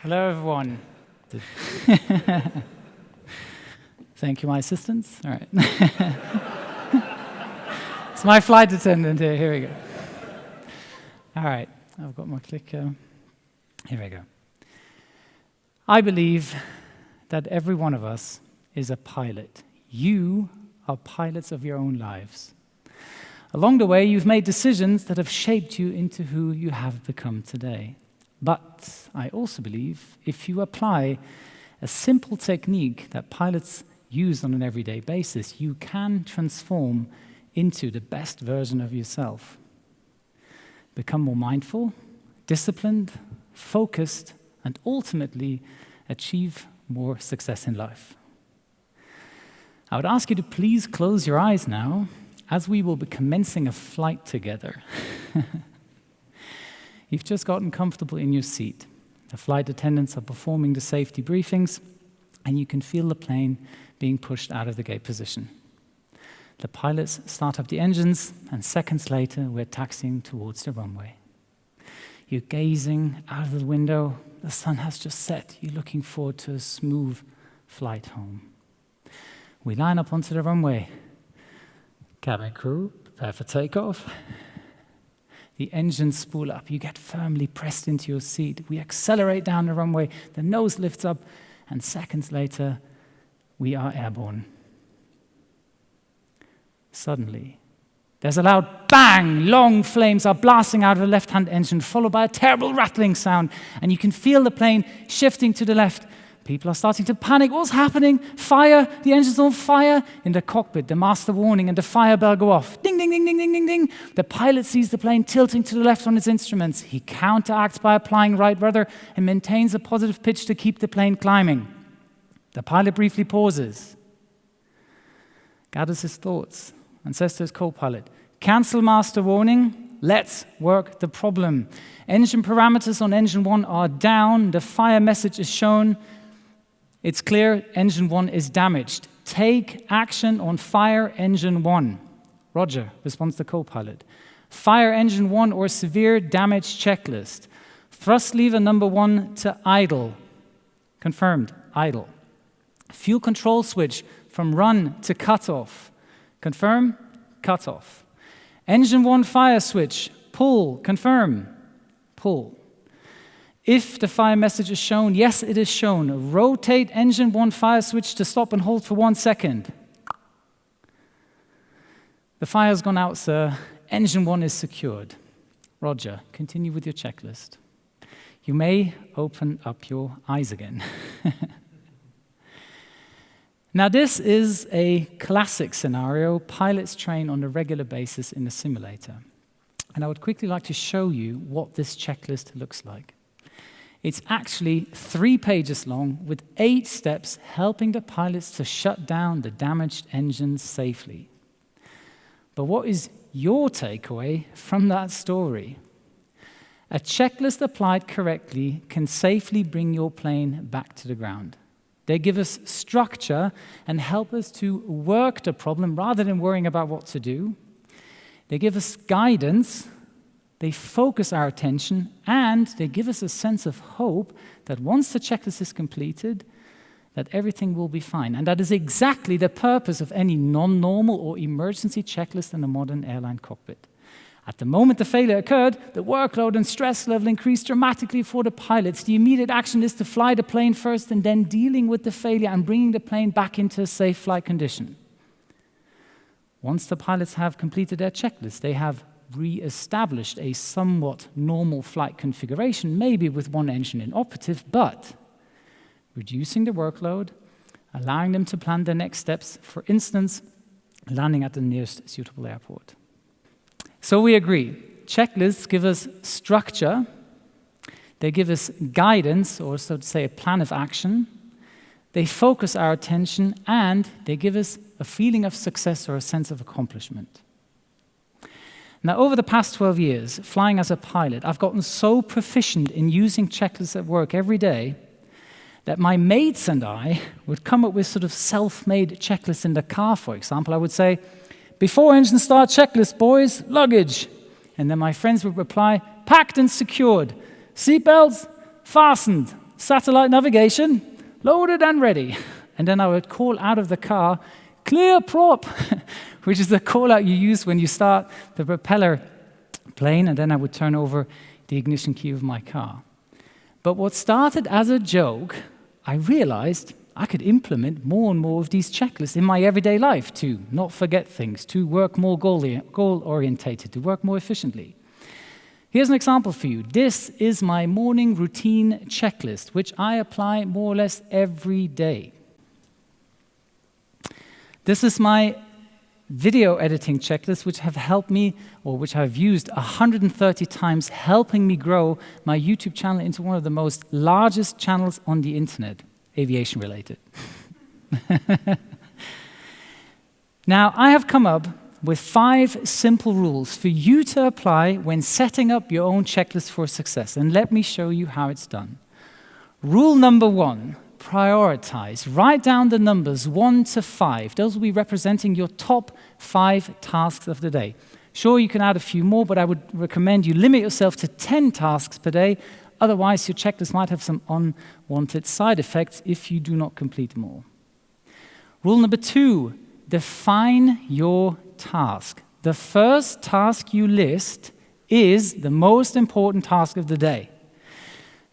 Hello, everyone. Thank you, my assistants. All right. It's my flight attendant here. Here we go. All right. I've got my clicker. Here we go. I believe that every one of us is a pilot. You are pilots of your own lives. Along the way, you've made decisions that have shaped you into who you have become today. But I also believe if you apply a simple technique that pilots use on an everyday basis, you can transform into the best version of yourself. Become more mindful, disciplined, focused, and ultimately achieve more success in life. I would ask you to please close your eyes now, as we will be commencing a flight together. You've just gotten comfortable in your seat. The flight attendants are performing the safety briefings, and you can feel the plane being pushed out of the gate position. The pilots start up the engines, and seconds later, we're taxiing towards the runway. You're gazing out of the window. The sun has just set. You're looking forward to a smooth flight home. We line up onto the runway. Cabin crew, prepare for takeoff. The engines spool up. You get firmly pressed into your seat. We accelerate down the runway. The nose lifts up, and seconds later, we are airborne. Suddenly, there's a loud bang. Long flames are blasting out of the left-hand engine, followed by a terrible rattling sound, and you can feel the plane shifting to the left. People are starting to panic. What's happening? Fire! The engine's on fire! In the cockpit, the master warning and the fire bell go off. Ding, ding, ding, ding, ding, ding, ding. The pilot sees the plane tilting to the left on his instruments. He counteracts by applying right rudder and maintains a positive pitch to keep the plane climbing. The pilot briefly pauses, gathers his thoughts, and says to his co-pilot, "Cancel master warning. Let's work the problem. Engine parameters on engine 1 are down. The fire message is shown. It's clear engine 1 is damaged. Take action on fire engine 1. Roger, responds the co-pilot. Fire engine 1 or severe damage checklist. Thrust lever number 1 to idle. Confirmed, idle. Fuel control switch from run to cutoff. Confirm, cutoff. Engine 1 fire switch, pull. Confirm, pull. If the fire message is shown, yes, it is shown. Rotate engine 1 fire switch to stop and hold for 1 second. The fire's gone out, sir. Engine 1 is secured. Roger, continue with your checklist. You may open up your eyes again. Now, this is a classic scenario pilots train on a regular basis in a simulator. And I would quickly like to show you what this checklist looks like. It's actually 3 pages long with 8 steps helping the pilots to shut down the damaged engines safely. But what is your takeaway from that story? A checklist applied correctly can safely bring your plane back to the ground. They give us structure and help us to work the problem rather than worrying about what to do. They give us guidance. They focus our attention, and they give us a sense of hope that once the checklist is completed, that everything will be fine. And that is exactly the purpose of any non-normal or emergency checklist in a modern airline cockpit. At the moment the failure occurred, the workload and stress level increased dramatically for the pilots. The immediate action is to fly the plane first and then dealing with the failure and bringing the plane back into a safe flight condition. Once the pilots have completed their checklist, they have re-established a somewhat normal flight configuration, maybe with 1 engine inoperative, but reducing the workload, allowing them to plan their next steps, for instance, landing at the nearest suitable airport. So we agree, checklists give us structure, they give us guidance, or so to say, a plan of action, they focus our attention, and they give us a feeling of success or a sense of accomplishment. Now, over the past 12 years, flying as a pilot, I've gotten so proficient in using checklists at work every day that my mates and I would come up with sort of self-made checklists in the car, for example. I would say, before engine start checklist, boys, luggage. And then my friends would reply, packed and secured. Seatbelts, fastened. satellite navigation, loaded and ready. And then I would call out of the car, clear prop, which is the call out you use when you start the propeller plane, and then I would turn over the ignition key of my car. But what started as a joke, I realized I could implement more and more of these checklists in my everyday life to not forget things, to work more goal-orientated, to work more efficiently. Here's an example for you. This is my morning routine checklist, which I apply more or less every day. This is my video editing checklist, which have helped me, or which I've used 130 times, helping me grow my YouTube channel into one of the most largest channels on the internet, aviation related. Now, I have come up with 5 simple rules for you to apply when setting up your own checklist for success. And let me show you how it's done. Rule number 1, prioritize. Write down the numbers 1 to 5. Those will be representing your top 5 tasks of the day. Sure, you can add a few more, but I would recommend you limit yourself to 10 tasks per day. Otherwise, your checklist might have some unwanted side effects if you do not complete them all. Rule number 2, define your task. The first task you list is the most important task of the day.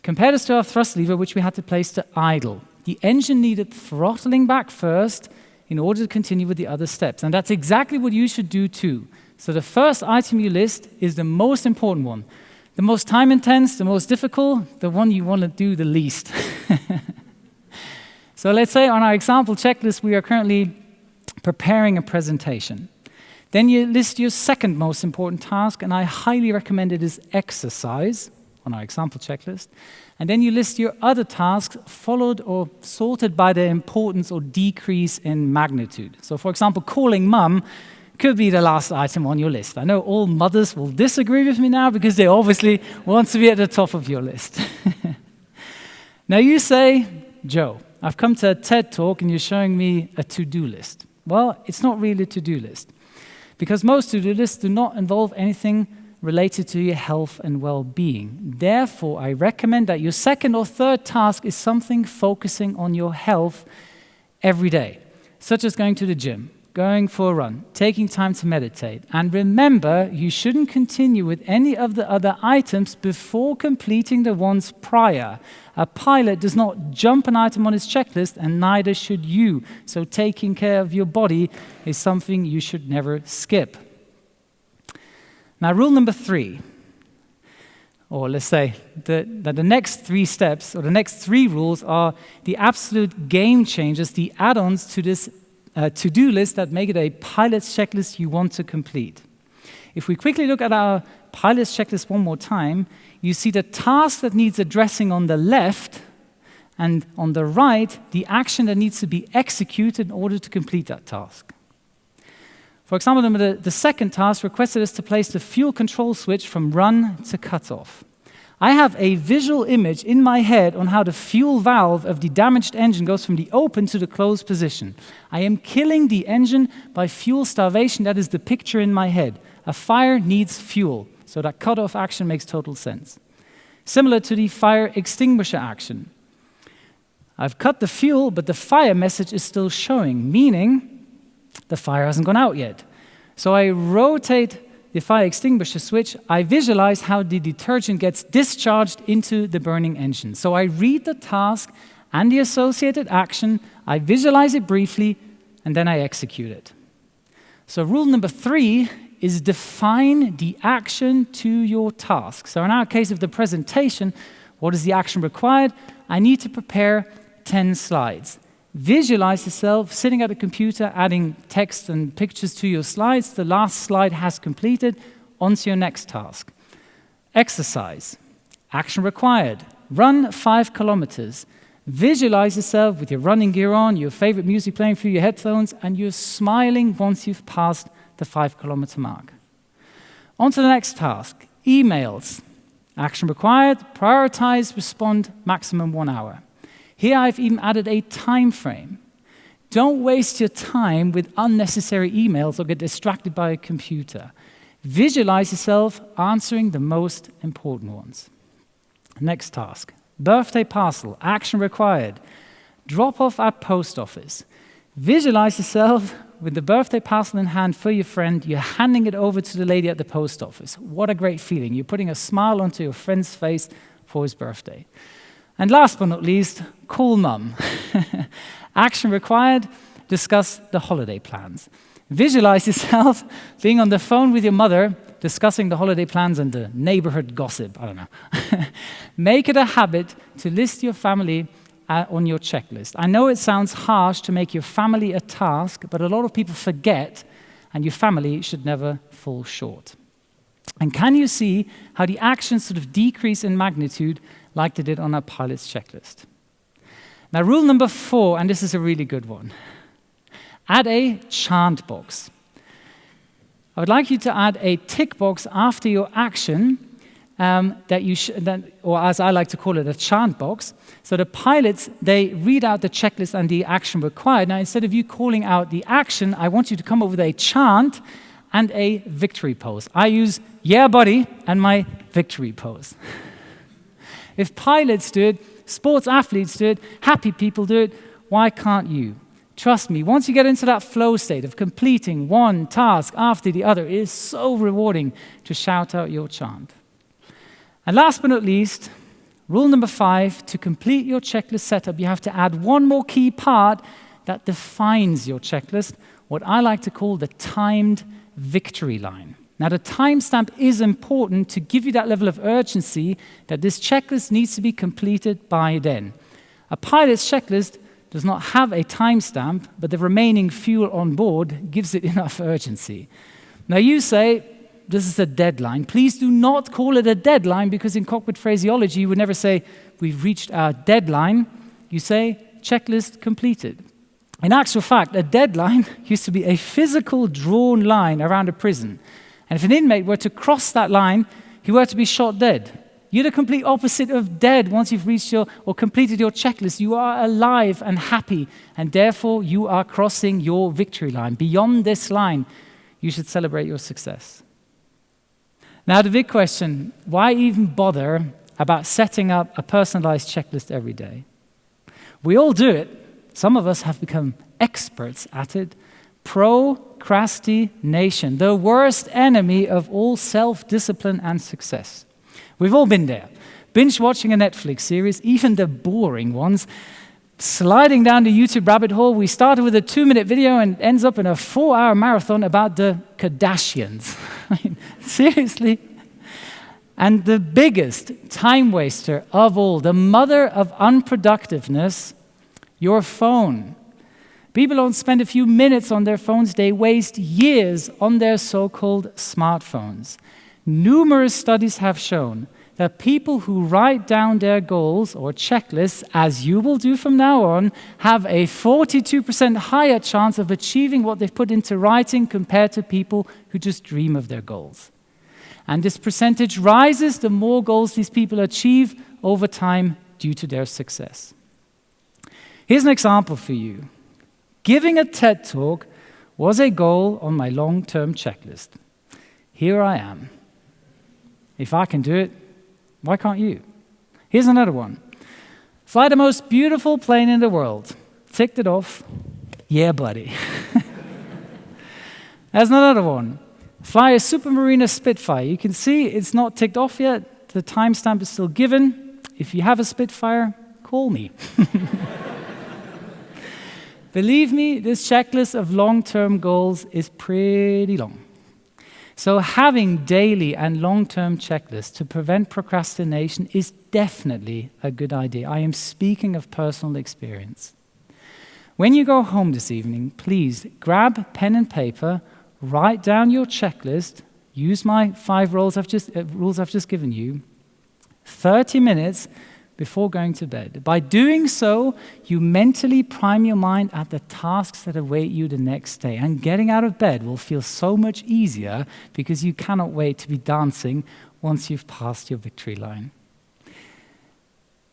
Compare this to our thrust lever, which we had to place to idle. The engine needed throttling back first in order to continue with the other steps. And that's exactly what you should do too. So the first item you list is the most important one. The most time intense, the most difficult, the one you want to do the least. So let's say on our example checklist, we are currently preparing a presentation. Then you list your second most important task, and I highly recommend it is exercise on our example checklist. And then you list your other tasks followed or sorted by their importance or decrease in magnitude. So for example, calling mum could be the last item on your list. I know all mothers will disagree with me now because they obviously want to be at the top of your list. Now you say, Joe, I've come to a TED talk and you're showing me a to-do list. Well, it's not really a to-do list because most to-do lists do not involve anything related to your health and well-being. Therefore, I recommend that your second or third task is something focusing on your health every day, such as going to the gym, going for a run, taking time to meditate. And remember, you shouldn't continue with any of the other items before completing the ones prior. A pilot does not jump an item on his checklist, and neither should you. So taking care of your body is something you should never skip. Now, rule number 3, or let's say that the next 3 steps, or the next 3 rules are the absolute game changers, the add-ons to this to-do list that make it a pilot's checklist you want to complete. If we quickly look at our pilot's checklist one more time, you see the task that needs addressing on the left, and on the right, the action that needs to be executed in order to complete that task. For example, the second task requested us to place the fuel control switch from run to cutoff. I have a visual image in my head on how the fuel valve of the damaged engine goes from the open to the closed position. I am killing the engine by fuel starvation. That is the picture in my head. A fire needs fuel, so that cutoff action makes total sense. Similar to the fire extinguisher action. I've cut the fuel, but the fire message is still showing, meaning the fire hasn't gone out yet. So I rotate the fire extinguisher switch. I visualize how the detergent gets discharged into the burning engine. So I read the task and the associated action, I visualize it briefly, and then I execute it. So rule number 3 is define the action to your task. So in our case of the presentation, what is the action required? I need to prepare 10 slides. Visualize yourself sitting at a computer, adding text and pictures to your slides. The last slide has completed. On to your next task. Exercise. Action required. Run 5 kilometers. Visualize yourself with your running gear on, your favorite music playing through your headphones, and you're smiling once you've passed the 5-kilometer mark. On to the next task. Emails. Action required. Prioritize, respond, maximum 1 hour. Here I've even added a time frame. Don't waste your time with unnecessary emails or get distracted by a computer. Visualize yourself answering the most important ones. Next task, Birthday parcel, action required. Drop off at post office. Visualize yourself with the birthday parcel in hand for your friend. You're handing it over to the lady at the post office. What a great feeling. You're putting a smile onto your friend's face for his birthday. And last but not least, call mum. Action required, discuss the holiday plans. Visualize yourself being on the phone with your mother, discussing the holiday plans and the neighborhood gossip. I don't know. Make it a habit to list your family on your checklist. I know it sounds harsh to make your family a task, but a lot of people forget, and your family should never fall short. And can you see how the actions sort of decrease in magnitude like they did on our pilot's checklist? Now, rule number 4, and this is a really good one. Add a chant box. I would like you to add a tick box after your action or as I like to call it, a chant box. So the pilots, they read out the checklist and the action required. Now, instead of you calling out the action, I want you to come up with a chant and a victory pose. I use "yeah, buddy" and my victory pose. If pilots do it, sports athletes do it, happy people do it, why can't you? Trust me, once you get into that flow state of completing one task after the other, it is so rewarding to shout out your chant. And last but not least, rule number 5, to complete your checklist setup, you have to add one more key part that defines your checklist, what I like to call the timed victory line. Now, the timestamp is important to give you that level of urgency that this checklist needs to be completed by then. A pilot's checklist does not have a timestamp, but the remaining fuel on board gives it enough urgency. Now, you say, this is a deadline. Please do not call it a deadline, because in cockpit phraseology, you would never say, we've reached our deadline. You say, checklist completed. In actual fact, a deadline used to be a physical drawn line around a prison. And if an inmate were to cross that line, he were to be shot dead. You're the complete opposite of dead once you've reached or completed your checklist. You are alive and happy, and therefore you are crossing your victory line. Beyond this line, you should celebrate your success. Now, the big question, why even bother about setting up a personalized checklist every day? We all do it. Some of us have become experts at it. Procrastination, the worst enemy of all self-discipline and success. We've all been there. Binge watching a Netflix series, even the boring ones, sliding down the YouTube rabbit hole. We started with a 2-minute video and it ends up in a 4-hour marathon about the Kardashians. I mean, seriously? And the biggest time waster of all, the mother of unproductiveness, your phone. People don't spend a few minutes on their phones, they waste years on their so-called smartphones. Numerous studies have shown that people who write down their goals or checklists, as you will do from now on, have a 42% higher chance of achieving what they've put into writing compared to people who just dream of their goals. And this percentage rises the more goals these people achieve over time due to their success. Here's an example for you. Giving a TED talk was a goal on my long-term checklist. Here I am. If I can do it, why can't you? Here's another one. Fly the most beautiful plane in the world. Ticked it off. Yeah, buddy. There's another one. Fly a Supermariner Spitfire. You can see it's not ticked off yet. The timestamp is still given. If you have a Spitfire, call me. Believe me, this checklist of long-term goals is pretty long. So having daily and long-term checklists to prevent procrastination is definitely a good idea. I am speaking of personal experience. When you go home this evening, please grab pen and paper, write down your checklist, use my 5 rules I've just given you, 30 minutes before going to bed. By doing so, you mentally prime your mind at the tasks that await you the next day. And getting out of bed will feel so much easier because you cannot wait to be dancing once you've passed your victory line.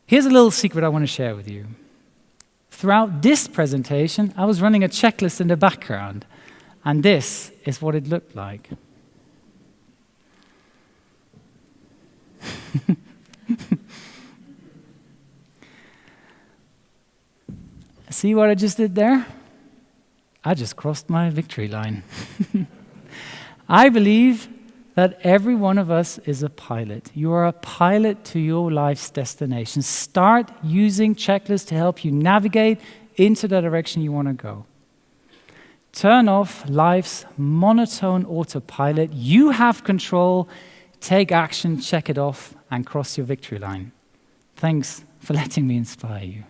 Here's a little secret I want to share with you. Throughout this presentation, I was running a checklist in the background, and this is what it looked like. See what I just did there? I just crossed my victory line. I believe that every one of us is a pilot. You are a pilot to your life's destination. Start using checklists to help you navigate into the direction you want to go. Turn off life's monotone autopilot. You have control. Take action, check it off, and cross your victory line. Thanks for letting me inspire you.